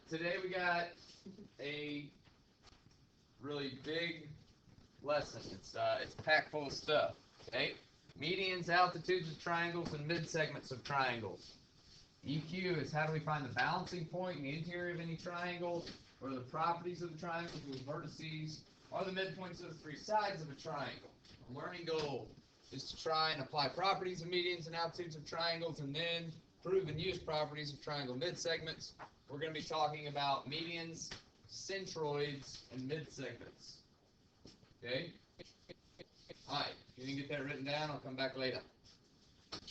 Today we got a really big lesson. It's packed full of stuff. Okay, medians, altitudes of triangles, and mid-segments of triangles. EQ is how do we find the balancing point in the interior of any triangle, or the properties of the triangle, whose vertices are the midpoints of the three sides of a triangle. The learning goal is to try and apply properties of medians and altitudes of triangles, and then prove and use properties of triangle mid-segments. We're going to be talking about medians, centroids, and mid-segments. Okay? Alright, if you didn't get that written down, I'll come back later.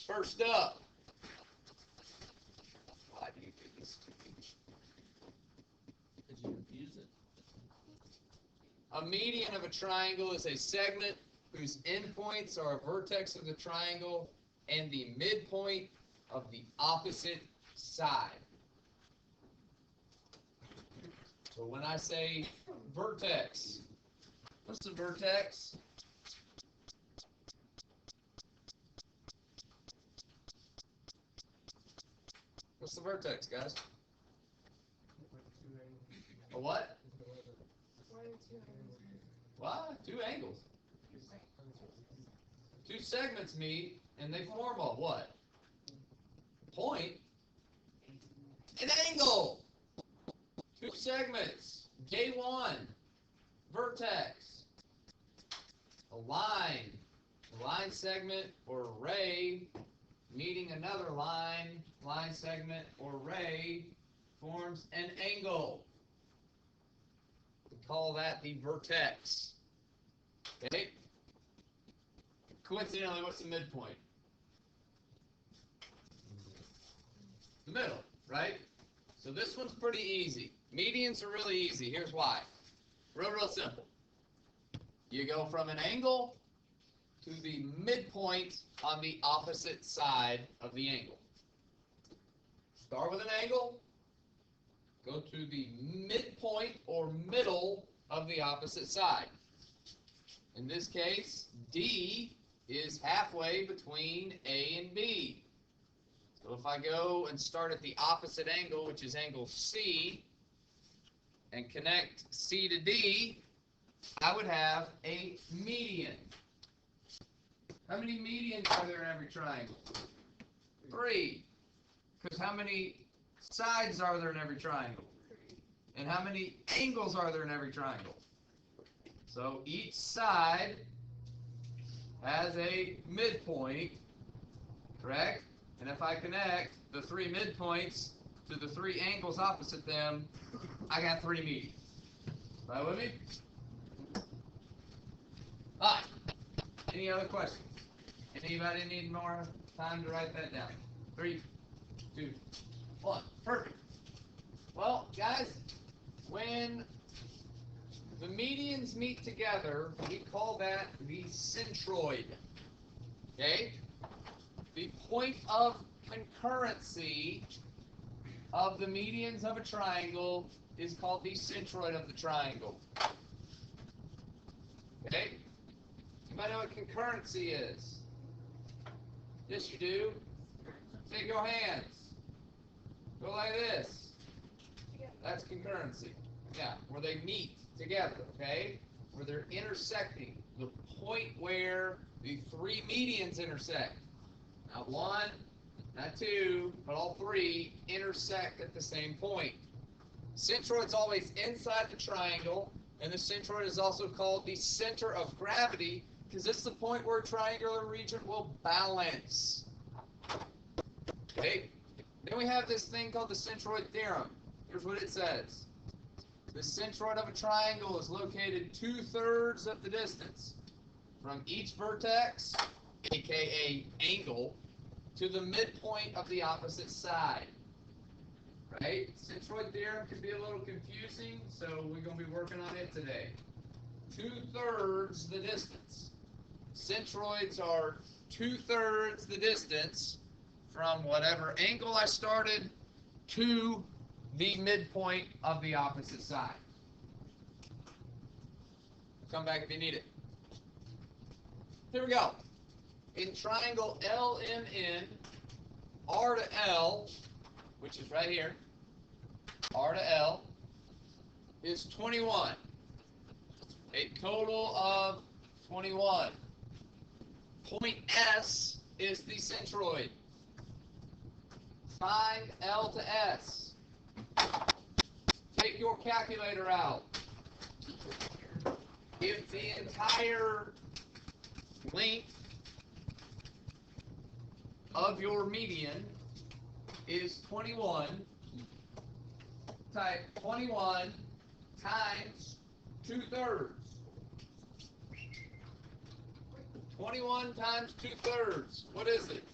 First up, why do you do this to me? Did you confuse it? A median of a triangle is a segment whose endpoints are a vertex of the triangle and the midpoint of the opposite side. So when I say vertex, what's the vertex? What's the vertex, guys? A what? What? Two angles. Two segments meet and they form a what? Point. An angle. Two segments. J1. Vertex. A line. A line segment or ray meeting another line segment or ray forms an angle. We call that the vertex. Okay? Coincidentally, what's the midpoint? The middle, right? So this one's pretty easy. Medians are really easy. Here's why. Real simple. You go from an angle to the midpoint on the opposite side of the angle. Start with an angle, go to the midpoint or middle of the opposite side. In this case, D is halfway between A and B. So if I go and start at the opposite angle, which is angle C, and connect C to D, I would have a median. How many medians are there in every triangle? 3. Because how many sides are there in every triangle? And how many angles are there in every triangle? So each side has a midpoint, correct? And if I connect the 3 midpoints to the 3 angles opposite them, I got 3 medians. Right with me? Alright. Any other questions? Anybody need more time to write that down? 3, 2, 1. Perfect. Well, guys, when the medians meet together, we call that the centroid. Okay? The point of concurrency of the medians of a triangle is called the centroid of the triangle. Okay? Anybody know what concurrency is? Yes, you do. Take your hands. Go like this. That's concurrency. Yeah, where they meet together, okay? Where they're intersecting. The point where the 3 medians intersect. Not 1, not 2, but all 3 intersect at the same point. Centroid's always inside the triangle, and the centroid is also called the center of gravity, because it's the point where a triangular region will balance. Okay? Then we have this thing called the centroid theorem. Here's what it says. The centroid of a triangle is located 2/3 of the distance from each vertex, aka angle, to the midpoint of the opposite side. Right? Centroid theorem can be a little confusing, so we're going to be working on it today. 2/3 the distance. Centroids are 2/3 the distance from whatever angle I started to the midpoint of the opposite side. Come back if you need it. Here we go. In triangle LMN, R to L, which is right here, R to L is 21. A total of 21. Point S is the centroid. Find L to S. Take your calculator out. If the entire length of your median is 21, type 21 times 2/3. 21 times 2/3. What is it?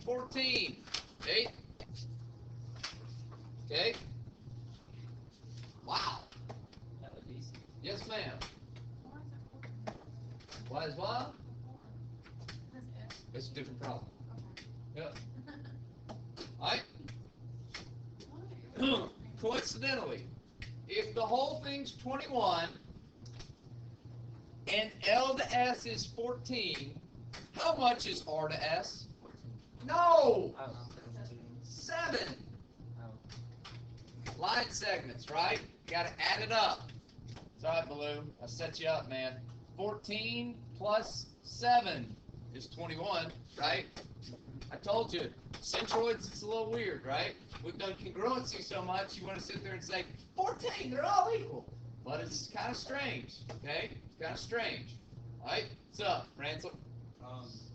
14. Okay? Okay? Wow. Yes, ma'am. Why is what? It's a different problem. Yep. Alright? Coincidentally, if the whole thing's 21 and L to S is 14, how much is R to S? No! 7. Line segments, right? You gotta add it up. It's alright, Baloo. I set you up, man. 14 plus 7 is 21, right? I told you, centroids, it's a little weird, right? We've done congruency so much, you want to sit there and say, 14, they're all equal. But it's kind of strange, okay? It's kind of strange. All right? What's up, Ransom?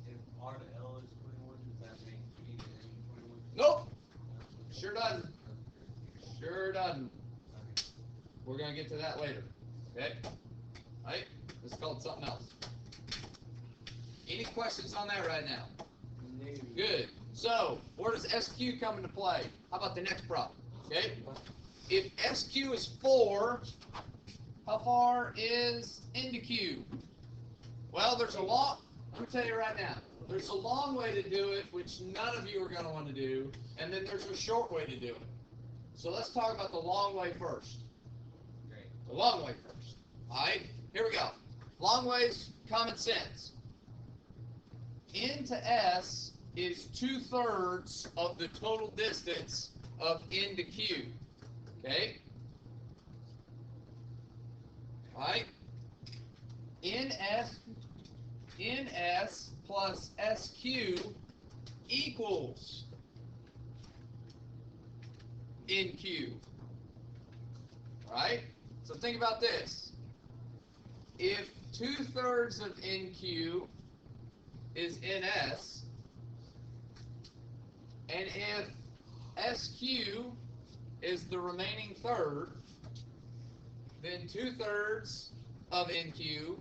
If R to L is 21, does that make E to N 21? Nope. Sure doesn't. Sure doesn't. We're going to get to that later, okay? All right? This is called something else. Any questions on that right now? Good. So, where does SQ come into play? How about the next problem? Okay? If SQ is 4, how far is into Q? Well, there's a long, let me tell you right now, there's a long way to do it, which none of you are going to want to do, and then there's a short way to do it. So let's talk about the long way first. Great. The long way first. All right? Here we go. Long way's common sense. N to S is 2/3 of the total distance of N to Q. Okay? Alright? NS plus SQ equals NQ. Alright? So think about this. If 2/3 of NQ is NS, and if SQ is the remaining third, then 2/3 of NQ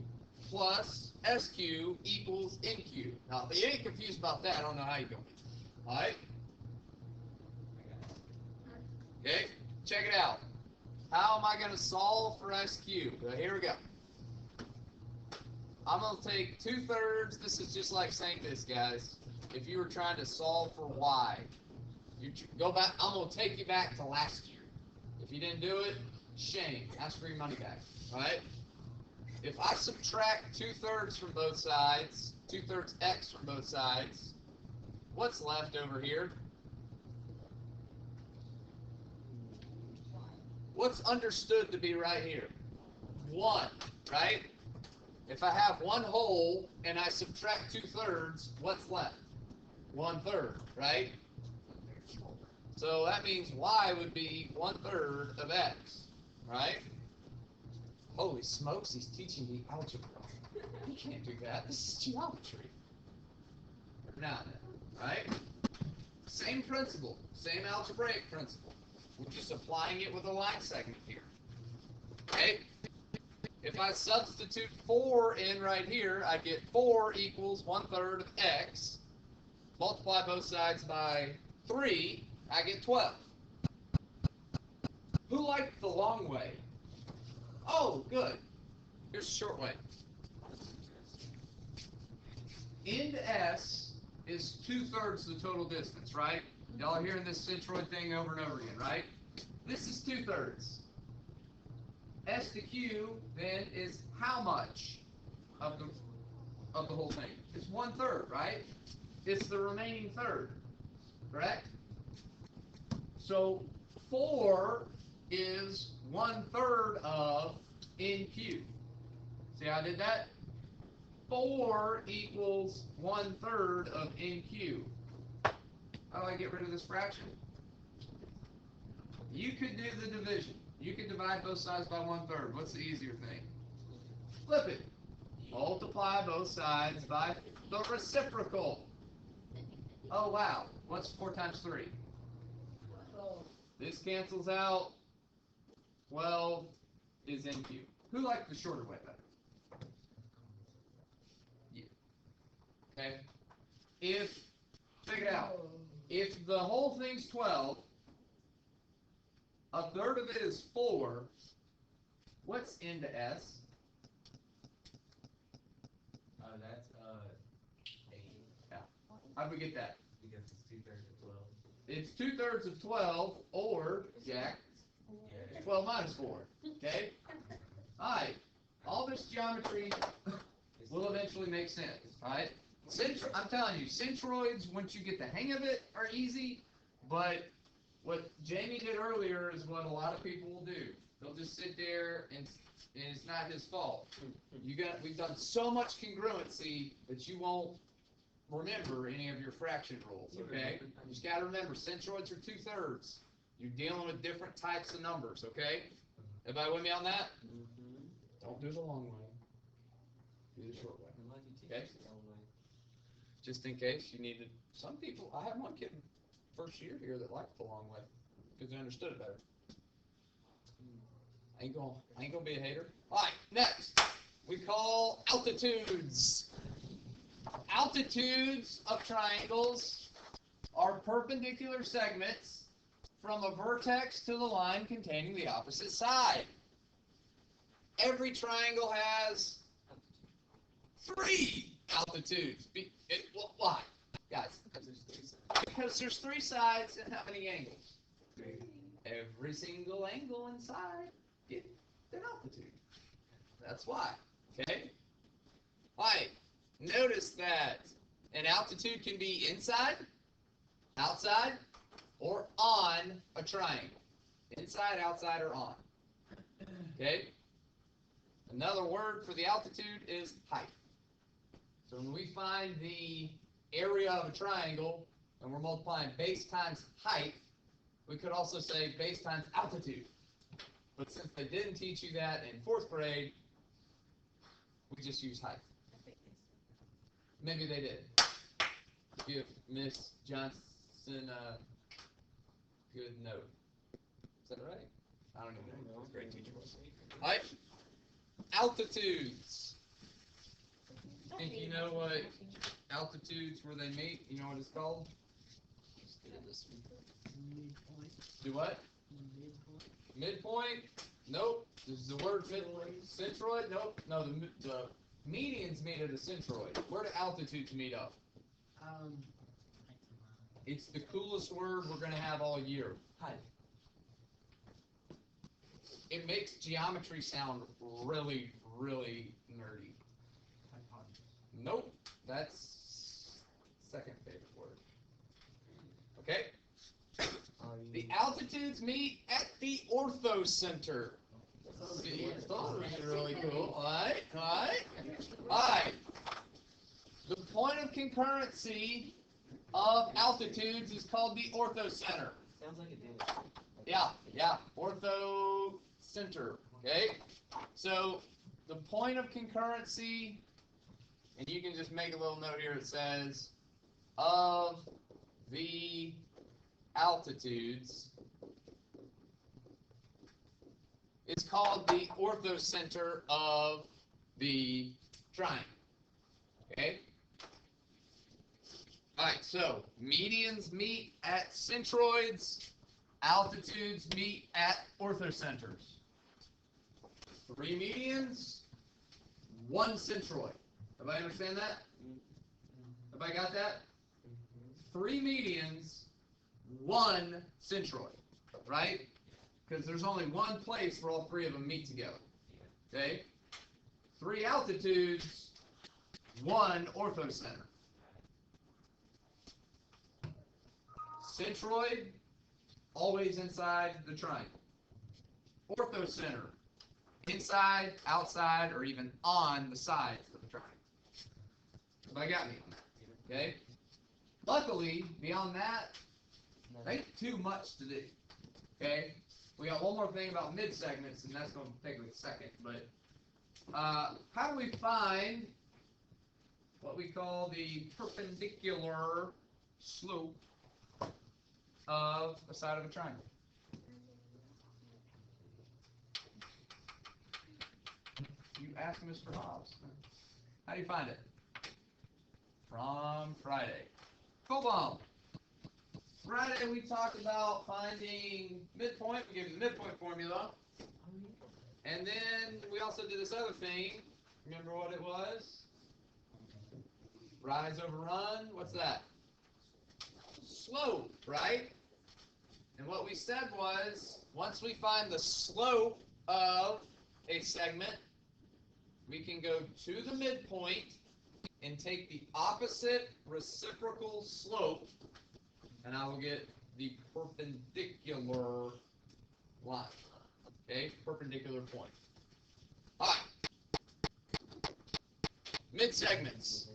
plus SQ equals NQ. Now, if you ain't confused about that, I don't know how you're going. All right? Okay, check it out. How am I going to solve for SQ? Well, here we go. I'm going to take 2/3. This is just like saying this, guys. If you were trying to solve for Y, you go back. I'm going to take you back to last year. If you didn't do it, shame. Ask for your money back. All right? If I subtract 2/3 from both sides, 2/3 x from both sides, what's left over here? What's understood to be right here? 1, right? If I have 1 whole and I subtract 2/3, what's left? 1/3, right? So that means y would be 1/3 of x, right? Holy smokes, he's teaching me algebra. You can't do that. This is geometry. Now then, right? Same principle, same algebraic principle. We're just applying it with a line segment here. Okay? If I substitute 4 in right here, I get 4 equals 1/3 of x. Multiply both sides by 3, I get 12. Who liked the long way? Oh, good. Here's the short way. N to S is 2/3 the total distance, right? Y'all are hearing this centroid thing over and over again, right? This is 2/3. S to Q then is how much of the whole thing? It's 1/3, right? It's the remaining third, correct? So 4 is 1/3 of NQ. See how I did that? 4 equals 1/3 of NQ. How do I get rid of this fraction? You could do the division. You could divide both sides by 1/3. What's the easier thing? Flip it. Multiply both sides by the reciprocal. Oh wow, what's 4 times 3? This cancels out. 12 is NQ. Who likes the shorter way better? Yeah. Okay. Check it out. If the whole thing's 12, 1/3 of it is 4, what's n to s? That's 8. Yeah. How'd we get that? Because it's 2/3 of 12. It's 2/3 of 12, or, Jack, Yeah. 12 minus 4. Okay? Alright. All this geometry will eventually make sense. Alright? I'm telling you, centroids, once you get the hang of it, are easy, but what Jamie did earlier is what a lot of people will do. They'll just sit there and it's not his fault. We've done so much congruency that you won't remember any of your fraction rules, okay? You just gotta remember, centroids are 2/3. You're dealing with different types of numbers, okay? Everybody with me on that? Don't do the long way. Do the short way. Okay? Just in case you needed. Some people, I had one kid first year here that liked the long way because they understood it better. I ain't gonna be a hater. All right, next we call altitudes. Altitudes of triangles are perpendicular segments from a vertex to the line containing the opposite side. Every triangle has 3 altitudes. Why? Guys, because there's 3 sides and how many angles? 3. Every single angle inside gets an altitude. That's why. Okay? Alright, notice that an altitude can be inside, outside, or on a triangle. Inside, outside, or on. Okay? Another word for the altitude is height. So when we find the area of a triangle and we're multiplying base times height, we could also say base times altitude. But since they didn't teach you that in 4th grade, we just use height. Maybe they did. Give Miss Johnson a good note. Is that right? I don't even know what 4th grade teacher was. Height. Altitudes. Think you know what altitudes where they meet? You know what it's called? Do what? Midpoint? Nope. This is the word midpoint. Centroid? Nope. No, the medians meet at a centroid. Where do altitudes meet up? It's the coolest word we're going to have all year. Height. It makes geometry sound really, really nerdy. Nope. That's second favorite word. Okay? The altitudes meet at the orthocenter. See, those are really cool. Alright, alright. Alright. The point of concurrency of altitudes is called the orthocenter. Sounds like it did. Yeah, orthocenter. Okay? So, the point of concurrency, and you can just make a little note here, it says, of the altitudes is called the orthocenter of the triangle. Okay? Alright, so medians meet at centroids, altitudes meet at orthocenters. 3 medians, 1 centroid. Everybody understand that? Everybody got that? 3 medians, 1 centroid, right? Because there's only one place where all 3 of them meet together. Okay? 3 altitudes, 1 orthocenter. Centroid, always inside the triangle. orthocenter, inside, outside, or even on the sides of the triangle. Everybody got me on that? Okay. Luckily, beyond that, ain't too much to do. Okay. We got one more thing about mid segments, and that's going to take a second. But how do we find what we call the perpendicular slope of a side of a triangle? You ask Mr. Hobbs. How do you find it? From Friday. Go on. Friday we talked about finding midpoint. We gave you the midpoint formula. And then we also did this other thing. Remember what it was? Rise over run. What's that? Slope, right? And what we said was, once we find the slope of a segment, we can go to the midpoint and take the opposite reciprocal slope, and I will get the perpendicular line. Okay, perpendicular point. All right. Mid segments.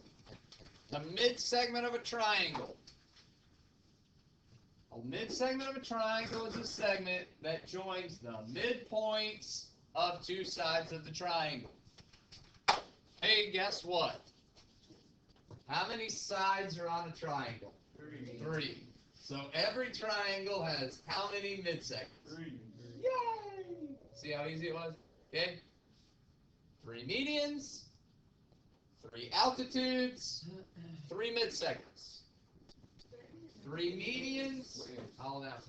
The mid segment of a triangle. A mid segment of a triangle is a segment that joins the midpoints of two sides of the triangle. Hey, guess what? How many sides are on a triangle? 3. So every triangle has how many mid segments? 3. Yay! See how easy it was? Okay? 3 medians, 3 altitudes, 3 mid segments. 3 medians, all that.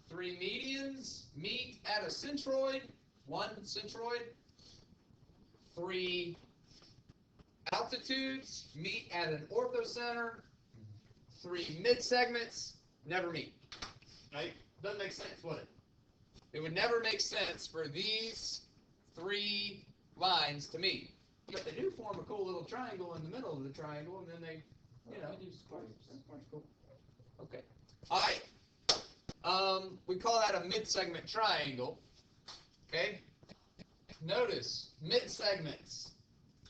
3 medians meet at a centroid, 1 centroid. 3 altitudes meet at an orthocenter. 3 mid segments never meet. Right? Doesn't make sense, would it? It would never make sense for these 3 lines to meet. But they do form a cool little triangle in the middle of the triangle, and then they, you know, that's cool. Okay. All right. We call that a mid-segment triangle. Okay. Notice mid segments.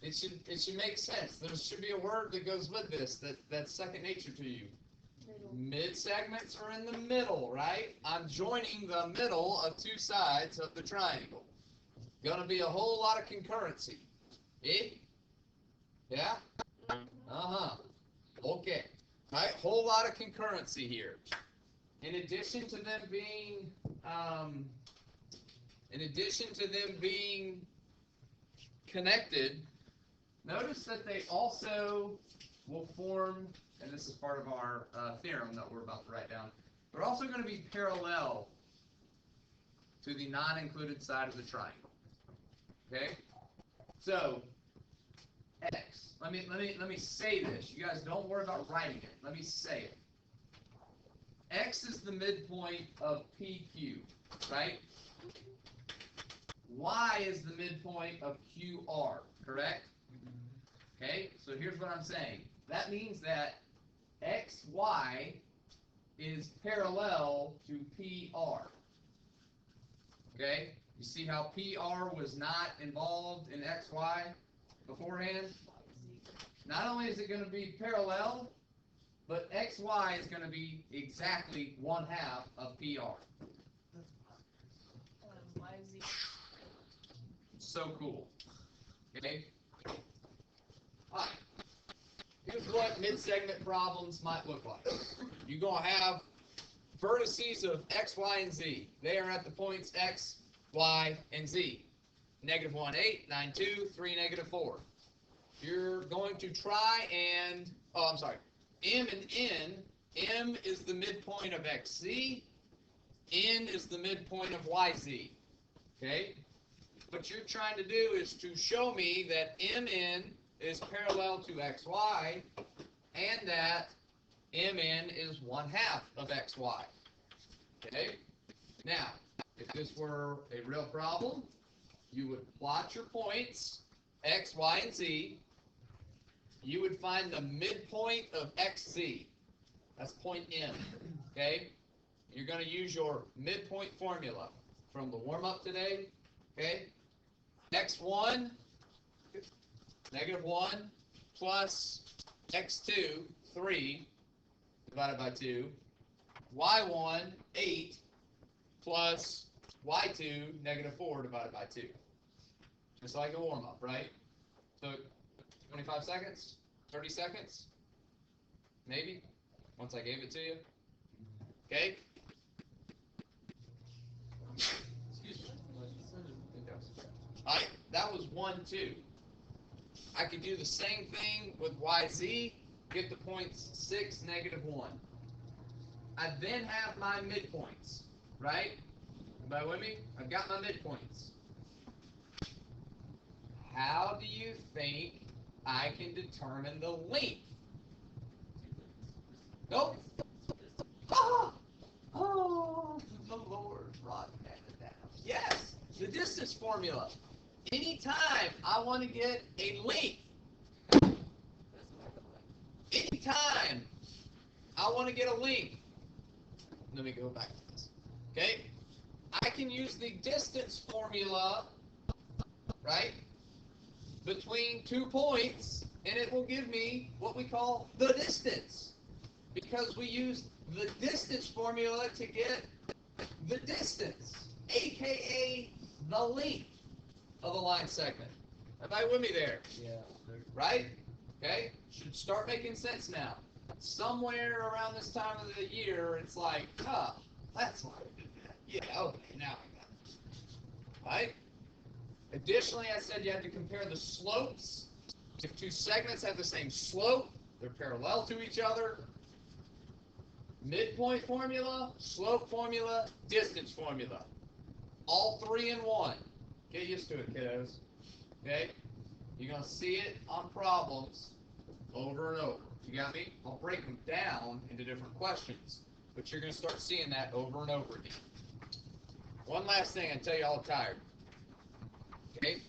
It should make sense. There should be a word that goes with this that's second nature to you. Mid segments are in the middle, right? I'm joining the middle of 2 sides of the triangle. Gonna be a whole lot of concurrency. Eh? Yeah? Uh-huh. Okay. All right, whole lot of concurrency here. In addition to them being connected, notice that they also will form, and this is part of our theorem that we're about to write down, they're also going to be parallel to the non-included side of the triangle. Okay? So, X. Let me say this. You guys don't worry about writing it. Let me say it. X is the midpoint of PQ, right? Y is the midpoint of QR, correct? Okay, so here's what I'm saying. That means that XY is parallel to PR. Okay, you see how PR was not involved in XY beforehand? Not only is it going to be parallel, but XY is going to be exactly 1/2 of PR. So cool. Okay? Alright. Here's what mid-segment problems might look like. You're going to have vertices of X, Y, and Z. They are at the points X, Y, and Z. -1, 8, 9, 2, 3, -4. You're going to try and, M and N. M is the midpoint of XZ. N is the midpoint of YZ. Okay? What you're trying to do is to show me that MN is parallel to XY and that MN is 1/2 of XY. Okay? Now, if this were a real problem, you would plot your points, X, Y, and Z. You would find the midpoint of XZ. That's point M. Okay? You're going to use your midpoint formula. from the warm-up today. Okay? Next one, -1 plus x2, 3, divided by 2. y1, 8, plus y2, -4, divided by 2. Just like a warm-up, right? Took 25 seconds, 30 seconds, maybe, once I gave it to you. Okay? Excuse me. Alright, that was 1, 2. I could do the same thing with YZ, get the points 6, -1. I then have my midpoints, right? Everybody with me? I've got my midpoints. How do you think I can determine the length? Nope. Oh, the Lord brought that down. Yes, the distance formula. Anytime I want to get a length, anytime I want to get a length, let me go back to this. Okay? I can use the distance formula, right, between 2 points, and it will give me what we call the distance, because we use the distance formula to get the distance, aka the length of a line segment. Everybody with me there? Yeah. Right? Okay? Should start making sense now. Somewhere around this time of the year, it's like, that's why we did that. Yeah, okay, now I got it. Right? Additionally, I said you had to compare the slopes. If 2 segments have the same slope, they're parallel to each other. Midpoint formula, slope formula, distance formula. All 3 in 1. Get used to it, kiddos. Okay? You're going to see it on problems over and over. You got me? I'll break them down into different questions, but you're going to start seeing that over and over again. One last thing, I tell you all tired. Okay?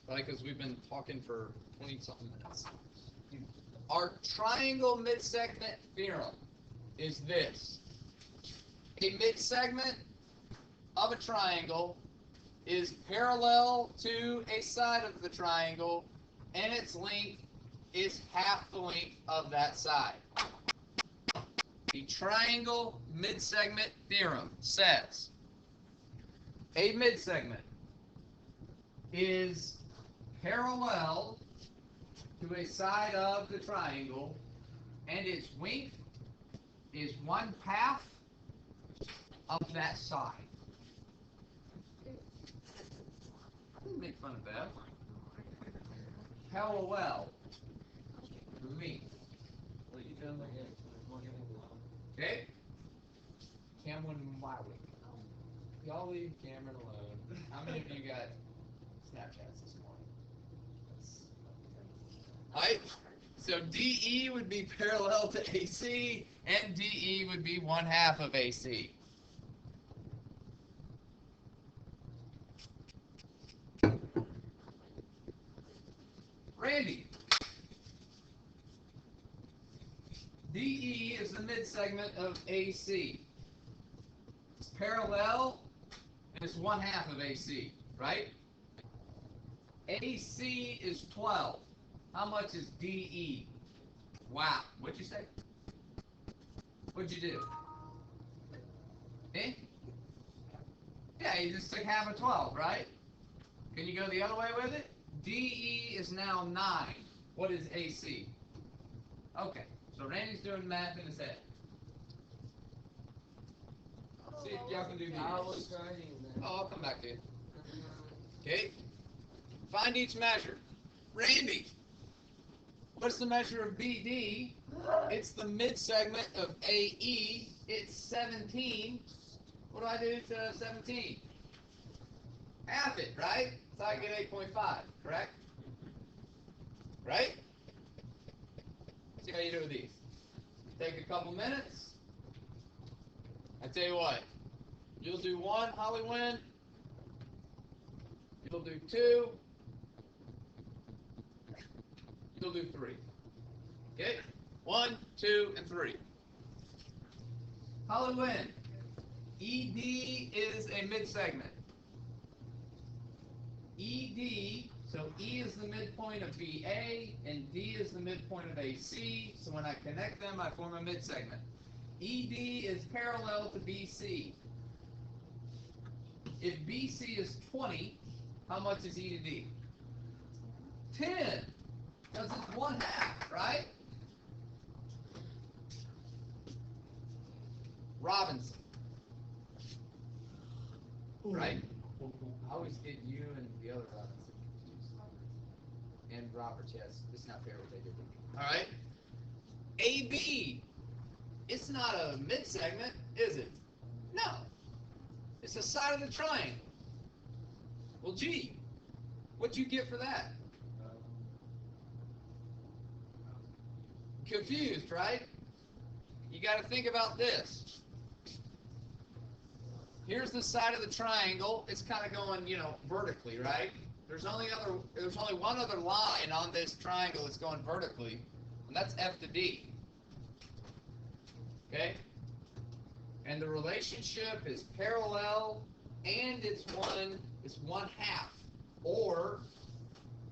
Because we've been talking for 20-something minutes. Our triangle mid-segment theorem is this. A mid-segment of a triangle is parallel to a side of the triangle, and its length is half the length of that side. The triangle mid-segment theorem says a mid-segment is parallel to a side of the triangle, and its length is 1/2 of that side. Make fun of that. Hella well. For me. Well, you done again. Okay? Cameron Wywick. Y'all leave Cameron alone. How many of you got Snapchats this morning? Alright, so DE would be parallel to AC, and DE would be 1/2 of AC. Randy. DE is the mid-segment of AC. It's parallel, and it's 1/2 of AC, right? AC is 12. How much is DE? Wow. What'd you say? What'd you do? Eh? Yeah, you just took half of 12, right? Can you go the other way with it? DE is now 9. What is AC? Okay, so Randy's doing math in his head. See if y'all can do these. I was trying that. Oh, I'll come back to you. Okay? Find each measure. Randy, what's the measure of BD? It's the mid-segment of AE. It's 17. What do I do to 17? Half it, right? So I get 8.5, correct? Right? See how you do with these. Take a couple minutes. I tell you what, you'll do 1, Holly Wynn. You'll do 2. You'll do 3. Okay? 1, 2, and 3. Holly Wynn, ED is a mid-segment. ED, so E is the midpoint of BA, and D is the midpoint of AC, so when I connect them, I form a mid-segment. ED is parallel to BC. If BC is 20, how much is E to D? 10, because it's 1/2, right? Robinson. Right? I always get you and the other Robinson confused. And Roberts, yes. It's not fair what they did to me. Alright? AB. It's not a mid-segment, is it? No. It's the side of the triangle. Well, gee. What'd you get for that? Confused, right? You got to think about this. Here's the side of the triangle. It's kind of going, vertically, right? There's only one other line on this triangle that's going vertically, and that's F to D. Okay? And the relationship is parallel, and it's 1/2. Or,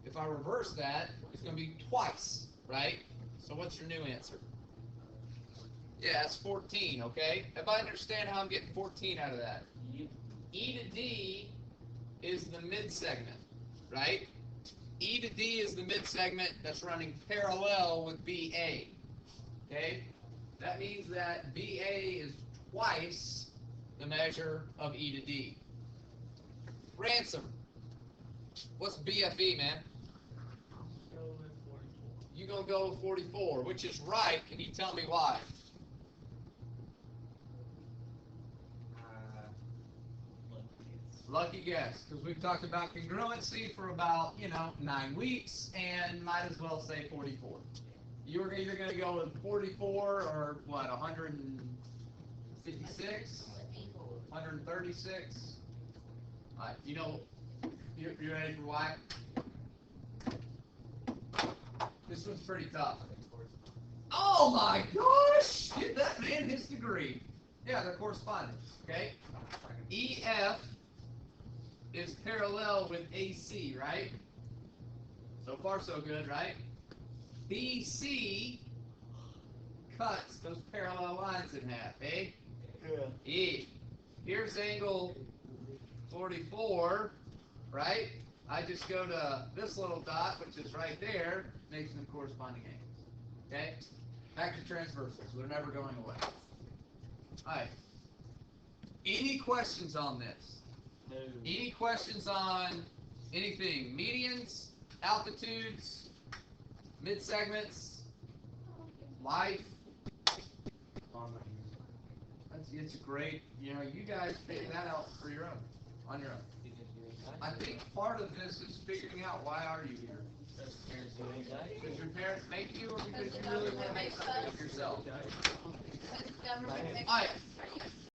if I reverse that, it's going to be twice, right? So what's your new answer? Yeah, it's 14, okay? If I understand how I'm getting 14 out of that. E to D is the mid-segment, right? E to D is the mid-segment that's running parallel with BA, okay? That means that BA is twice the measure of E to D. Ransom. What's BFE, man? Go with 44. You're going to go with 44, which is right. Can you tell me why? Lucky guess, because we've talked about congruency for about, 9 weeks, and might as well say 44. You're either going to go with 44 or, 156? 136? All right, you ready for why? This one's pretty tough. Oh my gosh! Get that man his degree. Yeah, they're corresponding, okay? EF is parallel with AC, right? So far so good, right? BC cuts those parallel lines in half, eh? Yeah. E. Here's angle 44, right? I just go to this little dot, which is right there, makes them corresponding angles. Okay? Back to transversals. They're never going away. Alright. Any questions on this? No. Any questions on anything? Medians, altitudes, mid-segments, life? It's great. You guys figure that out for your own, on your own. I think part of this is figuring out why are you here? Because your parents make you, or because you really want to make something of yourself? All right.